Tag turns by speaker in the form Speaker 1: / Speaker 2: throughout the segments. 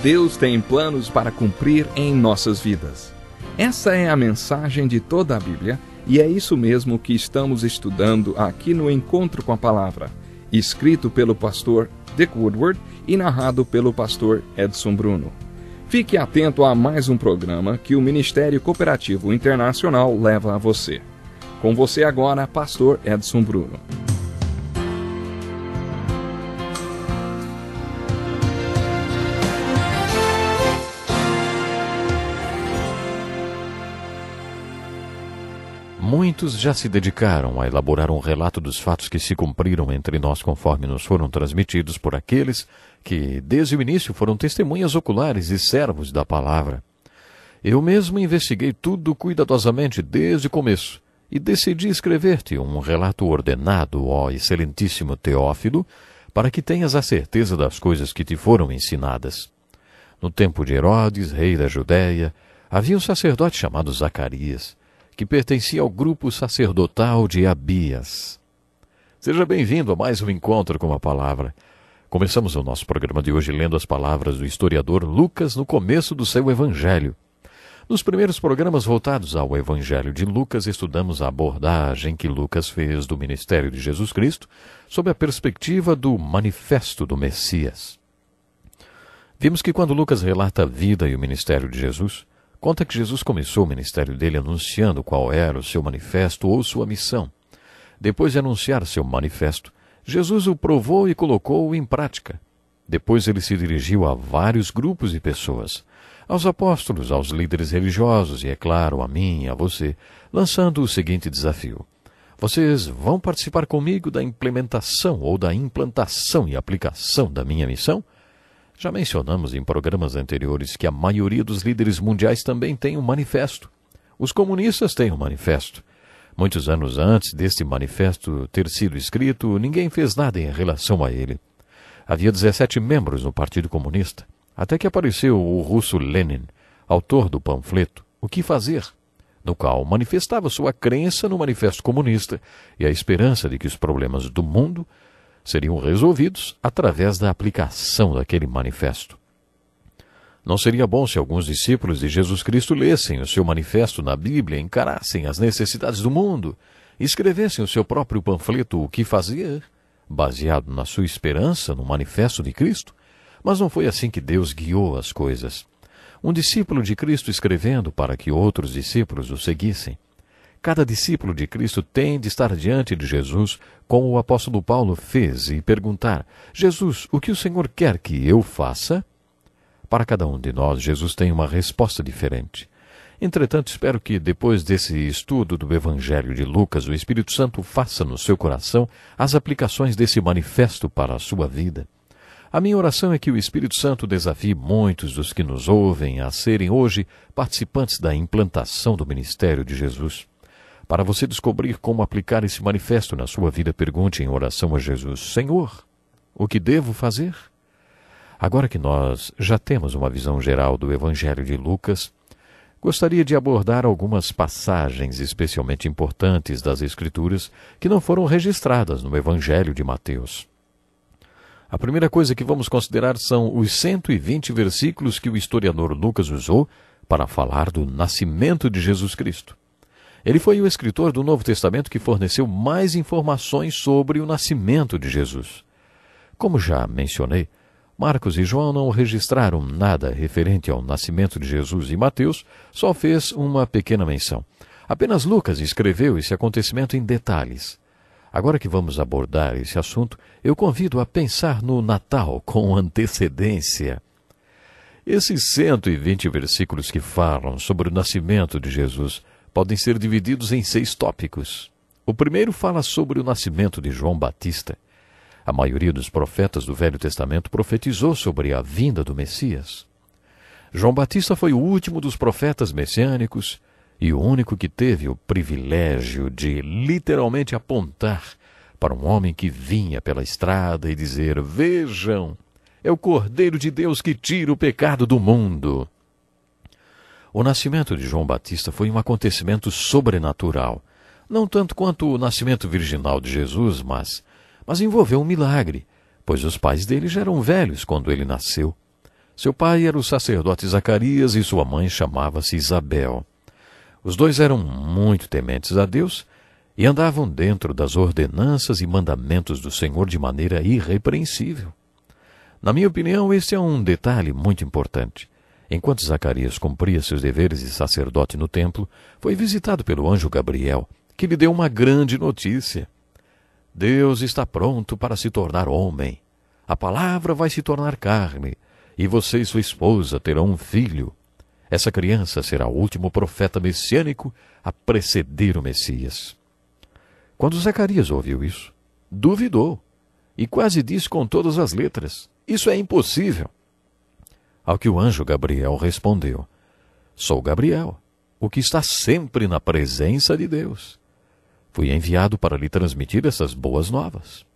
Speaker 1: Deus tem planos para cumprir em nossas vidas. Essa é a mensagem de toda a Bíblia e é isso mesmo que estamos estudando aqui no Encontro com a Palavra, escrito pelo pastor Dick Woodward e narrado pelo pastor Edson Bruno. Fique atento a mais um programa que o Ministério Cooperativo Internacional leva a você. Com você agora, pastor Edson Bruno.
Speaker 2: Muitos já se dedicaram a elaborar um relato dos fatos que se cumpriram entre nós conforme nos foram transmitidos por aqueles que, desde o início, foram testemunhas oculares e servos da palavra. Eu mesmo investiguei tudo cuidadosamente desde o começo e decidi escrever-te um relato ordenado, ó excelentíssimo Teófilo, para que tenhas a certeza das coisas que te foram ensinadas. No tempo de Herodes, rei da Judéia, havia um sacerdote chamado Zacarias, que pertencia ao grupo sacerdotal de Abias. Seja bem-vindo a mais um Encontro com a Palavra. Começamos o nosso programa de hoje lendo as palavras do historiador Lucas no começo do seu Evangelho. Nos primeiros programas voltados ao Evangelho de Lucas, estudamos a abordagem que Lucas fez do ministério de Jesus Cristo sob a perspectiva do manifesto do Messias. Vimos que quando Lucas relata a vida e o ministério de Jesus, conta que Jesus começou o ministério dele anunciando qual era o seu manifesto ou sua missão. Depois de anunciar seu manifesto, Jesus o provou e colocou-o em prática. Depois ele se dirigiu a vários grupos de pessoas, aos apóstolos, aos líderes religiosos e, é claro, a mim e a você, lançando o seguinte desafio: vocês vão participar comigo da implementação ou da implantação e aplicação da minha missão? Já mencionamos em programas anteriores que a maioria dos líderes mundiais também tem um manifesto. Os comunistas têm um manifesto. Muitos anos antes deste manifesto ter sido escrito, ninguém fez nada em relação a ele. Havia 17 membros no Partido Comunista, até que apareceu o russo Lenin, autor do panfleto O que Fazer, no qual manifestava sua crença no manifesto comunista e a esperança de que os problemas do mundo seriam resolvidos através da aplicação daquele manifesto. Não seria bom se alguns discípulos de Jesus Cristo lessem o seu manifesto na Bíblia, encarassem as necessidades do mundo e escrevessem o seu próprio panfleto O que Fazer, baseado na sua esperança no manifesto de Cristo? Mas não foi assim que Deus guiou as coisas. Um discípulo de Cristo escrevendo para que outros discípulos o seguissem. Cada discípulo de Cristo tem de estar diante de Jesus, como o apóstolo Paulo fez, e perguntar: Jesus, o que o Senhor quer que eu faça? Para cada um de nós, Jesus tem uma resposta diferente. Entretanto, espero que, depois desse estudo do Evangelho de Lucas, o Espírito Santo faça no seu coração as aplicações desse manifesto para a sua vida. A minha oração é que o Espírito Santo desafie muitos dos que nos ouvem a serem hoje participantes da implantação do ministério de Jesus. Para você descobrir como aplicar esse manifesto na sua vida, pergunte em oração a Jesus: Senhor, o que devo fazer? Agora que nós já temos uma visão geral do Evangelho de Lucas, gostaria de abordar algumas passagens especialmente importantes das Escrituras que não foram registradas no Evangelho de Mateus. A primeira coisa que vamos considerar são os 120 versículos que o historiador Lucas usou para falar do nascimento de Jesus Cristo. Ele foi o escritor do Novo Testamento que forneceu mais informações sobre o nascimento de Jesus. Como já mencionei, Marcos e João não registraram nada referente ao nascimento de Jesus e Mateus só fez uma pequena menção. Apenas Lucas escreveu esse acontecimento em detalhes. Agora que vamos abordar esse assunto, eu convido a pensar no Natal com antecedência. Esses 120 versículos que falam sobre o nascimento de Jesus podem ser divididos em 6 tópicos. O primeiro fala sobre o nascimento de João Batista. A maioria dos profetas do Velho Testamento profetizou sobre a vinda do Messias. João Batista foi o último dos profetas messiânicos e o único que teve o privilégio de literalmente apontar para um homem que vinha pela estrada e dizer: vejam, é o Cordeiro de Deus que tira o pecado do mundo. O nascimento de João Batista foi um acontecimento sobrenatural, não tanto quanto o nascimento virginal de Jesus, mas envolveu um milagre, pois os pais dele já eram velhos quando ele nasceu. Seu pai era o sacerdote Zacarias e sua mãe chamava-se Isabel. Os dois eram muito tementes a Deus e andavam dentro das ordenanças e mandamentos do Senhor de maneira irrepreensível. Na minha opinião, este é um detalhe muito importante. Enquanto Zacarias cumpria seus deveres de sacerdote no templo, foi visitado pelo anjo Gabriel, que lhe deu uma grande notícia. Deus está pronto para se tornar homem. A palavra vai se tornar carne, e você e sua esposa terão um filho. Essa criança será o último profeta messiânico a preceder o Messias. Quando Zacarias ouviu isso, duvidou, e quase disse com todas as letras: isso é impossível. Ao que o anjo Gabriel respondeu: sou Gabriel, o que está sempre na presença de Deus. Fui enviado para lhe transmitir essas boas novas.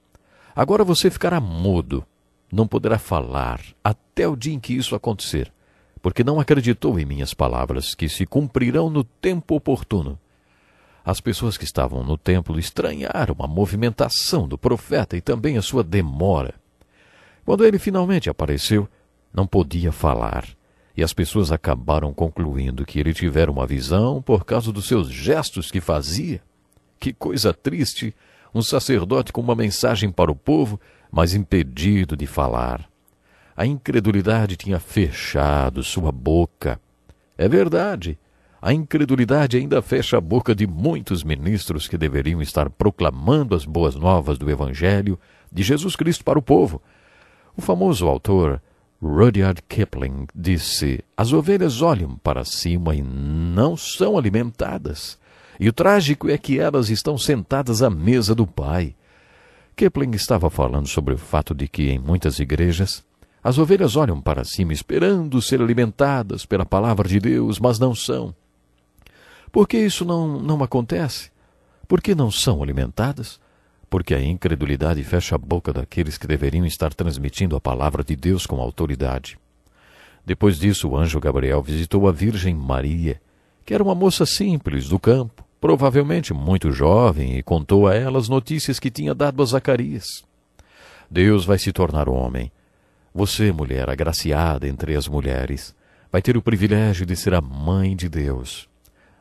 Speaker 2: Agora você ficará mudo, não poderá falar até o dia em que isso acontecer, porque não acreditou em minhas palavras, que se cumprirão no tempo oportuno. As pessoas que estavam no templo estranharam a movimentação do profeta e também a sua demora. Quando ele finalmente apareceu, não podia falar, e as pessoas acabaram concluindo que ele tivera uma visão por causa dos seus gestos que fazia. Que coisa triste, um sacerdote com uma mensagem para o povo, mas impedido de falar. A incredulidade tinha fechado sua boca. É verdade, a incredulidade ainda fecha a boca de muitos ministros que deveriam estar proclamando as boas novas do Evangelho de Jesus Cristo para o povo. O famoso autor Rudyard Kipling disse: as ovelhas olham para cima e não são alimentadas. E o trágico é que elas estão sentadas à mesa do Pai. Kipling estava falando sobre o fato de que, em muitas igrejas, as ovelhas olham para cima esperando ser alimentadas pela palavra de Deus, mas não são. Por que isso não acontece? Por que não são alimentadas? Porque a incredulidade fecha a boca daqueles que deveriam estar transmitindo a palavra de Deus com autoridade. Depois disso, o anjo Gabriel visitou a Virgem Maria, que era uma moça simples do campo, provavelmente muito jovem, e contou a ela as notícias que tinha dado a Zacarias. Deus vai se tornar homem. Você, mulher agraciada entre as mulheres, vai ter o privilégio de ser a mãe de Deus.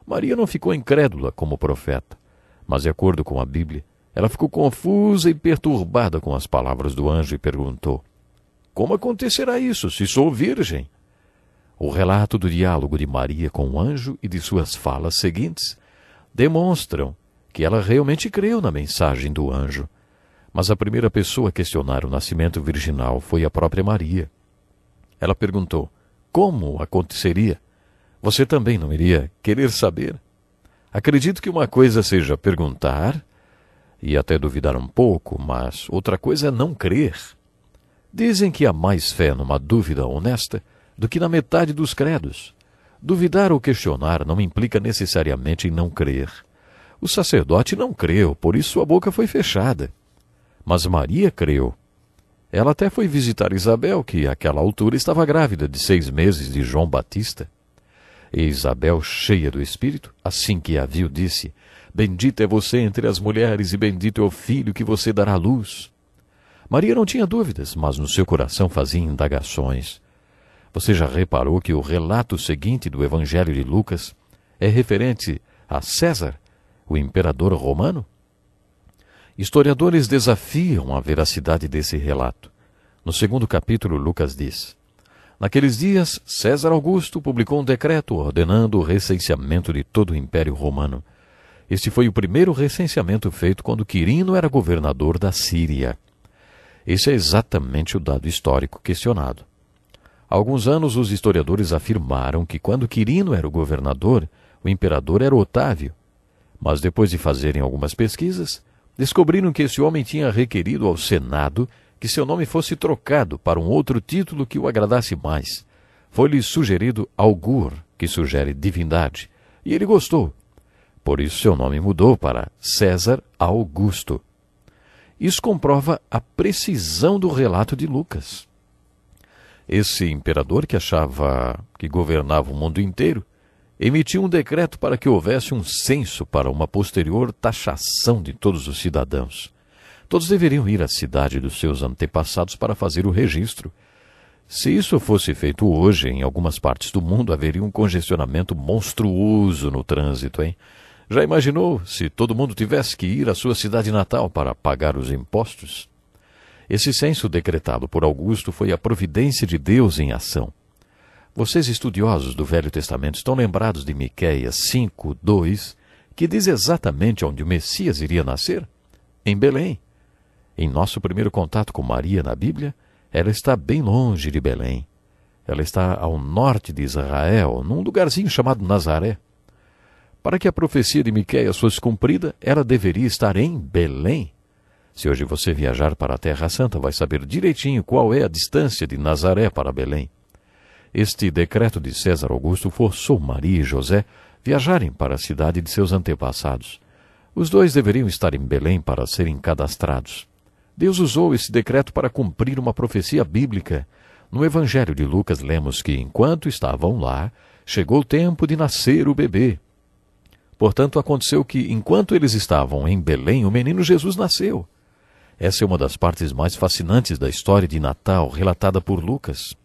Speaker 2: Maria não ficou incrédula como profeta, mas, de acordo com a Bíblia, ela ficou confusa e perturbada com as palavras do anjo e perguntou: como acontecerá isso, se sou virgem? O relato do diálogo de Maria com o anjo e de suas falas seguintes demonstram que ela realmente creu na mensagem do anjo. Mas a primeira pessoa a questionar o nascimento virginal foi a própria Maria. Ela perguntou: como aconteceria? Você também não iria querer saber? Acredito que uma coisa seja perguntar e até duvidar um pouco, mas outra coisa é não crer. Dizem que há mais fé numa dúvida honesta do que na metade dos credos. Duvidar ou questionar não implica necessariamente em não crer. O sacerdote não creu, por isso sua boca foi fechada. Mas Maria creu. Ela até foi visitar Isabel, que àquela altura estava grávida de 6 meses de João Batista. E Isabel, cheia do Espírito, assim que a viu, disse: bendita é você entre as mulheres e bendito é o filho que você dará à luz. Maria não tinha dúvidas, mas no seu coração fazia indagações. Você já reparou que o relato seguinte do Evangelho de Lucas é referente a César, o imperador romano? Historiadores desafiam a veracidade desse relato. No 2º capítulo, Lucas diz: naqueles dias, César Augusto publicou um decreto ordenando o recenseamento de todo o Império Romano. Este foi o primeiro recenseamento feito quando Quirino era governador da Síria. Esse é exatamente o dado histórico questionado. Há alguns anos, os historiadores afirmaram que quando Quirino era o governador, o imperador era Otávio. Mas depois de fazerem algumas pesquisas, descobriram que esse homem tinha requerido ao Senado que seu nome fosse trocado para um outro título que o agradasse mais. Foi-lhe sugerido Augur, que sugere divindade, e ele gostou. Por isso seu nome mudou para César Augusto. Isso comprova a precisão do relato de Lucas. Esse imperador, que achava que governava o mundo inteiro, emitiu um decreto para que houvesse um censo para uma posterior taxação de todos os cidadãos. Todos deveriam ir à cidade dos seus antepassados para fazer o registro. Se isso fosse feito hoje, em algumas partes do mundo haveria um congestionamento monstruoso no trânsito, hein? Já imaginou se todo mundo tivesse que ir à sua cidade natal para pagar os impostos? Esse censo decretado por Augusto foi a providência de Deus em ação. Vocês estudiosos do Velho Testamento estão lembrados de Miqueias 5:2, que diz exatamente onde o Messias iria nascer? Em Belém. Em nosso primeiro contato com Maria na Bíblia, ela está bem longe de Belém. Ela está ao norte de Israel, num lugarzinho chamado Nazaré. Para que a profecia de Miqueias fosse cumprida, ela deveria estar em Belém. Se hoje você viajar para a Terra Santa, vai saber direitinho qual é a distância de Nazaré para Belém. Este decreto de César Augusto forçou Maria e José viajarem para a cidade de seus antepassados. Os dois deveriam estar em Belém para serem cadastrados. Deus usou esse decreto para cumprir uma profecia bíblica. No Evangelho de Lucas lemos que, enquanto estavam lá, chegou o tempo de nascer o bebê. Portanto, aconteceu que, enquanto eles estavam em Belém, o menino Jesus nasceu. Essa é uma das partes mais fascinantes da história de Natal relatada por Lucas.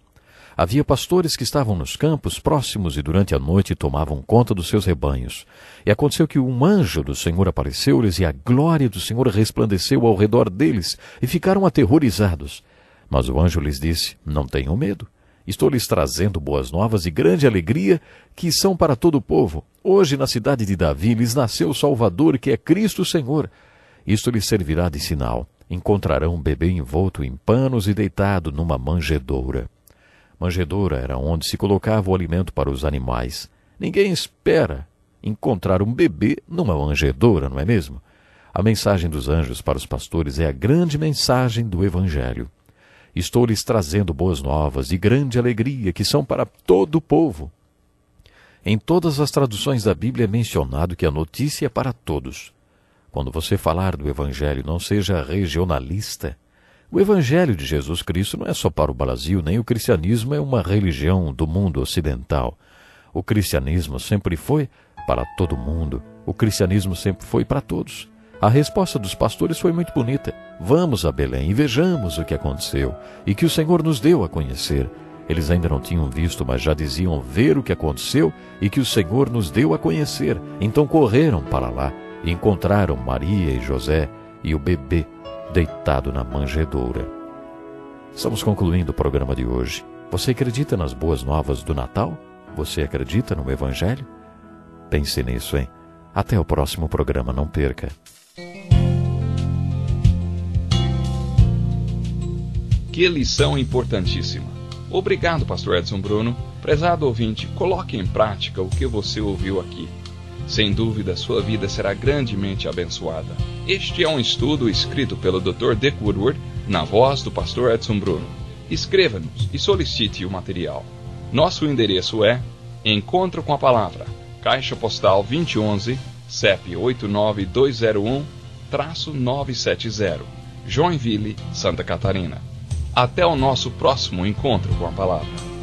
Speaker 2: Havia pastores que estavam nos campos próximos e durante a noite tomavam conta dos seus rebanhos. E aconteceu que um anjo do Senhor apareceu-lhes e a glória do Senhor resplandeceu ao redor deles e ficaram aterrorizados. Mas o anjo lhes disse: não tenham medo. Estou lhes trazendo boas novas e grande alegria que são para todo o povo. Hoje na cidade de Davi lhes nasceu o Salvador, que é Cristo Senhor. Isto lhes servirá de sinal. Encontrarão um bebê envolto em panos e deitado numa manjedoura. Manjedoura era onde se colocava o alimento para os animais. Ninguém espera encontrar um bebê numa manjedoura, não é mesmo? A mensagem dos anjos para os pastores é a grande mensagem do Evangelho. Estou lhes trazendo boas novas de grande alegria, que são para todo o povo. Em todas as traduções da Bíblia é mencionado que a notícia é para todos. Quando você falar do Evangelho, não seja regionalista. O Evangelho de Jesus Cristo não é só para o Brasil, nem o cristianismo é uma religião do mundo ocidental. O cristianismo sempre foi para todo mundo. O cristianismo sempre foi para todos. A resposta dos pastores foi muito bonita. Vamos a Belém e vejamos o que aconteceu e que o Senhor nos deu a conhecer. Eles ainda não tinham visto, mas já diziam ver o que aconteceu e que o Senhor nos deu a conhecer. Então correram para lá e encontraram Maria e José e o bebê deitado na manjedoura. Estamos concluindo o programa de hoje. Você acredita nas boas novas do Natal? Você acredita no Evangelho? Pense nisso, hein? Até o próximo programa, não perca.
Speaker 1: Que lição importantíssima. Obrigado, pastor Edson Bruno. Prezado ouvinte, coloque em prática o que você ouviu aqui. Sem dúvida, sua vida será grandemente abençoada. Este é um estudo escrito pelo Dr. Dick Woodward, na voz do pastor Edson Bruno. Escreva-nos e solicite o material. Nosso endereço é Encontro com a Palavra, Caixa Postal 2011, CEP 89201-970, Joinville, Santa Catarina. Até o nosso próximo Encontro com a Palavra.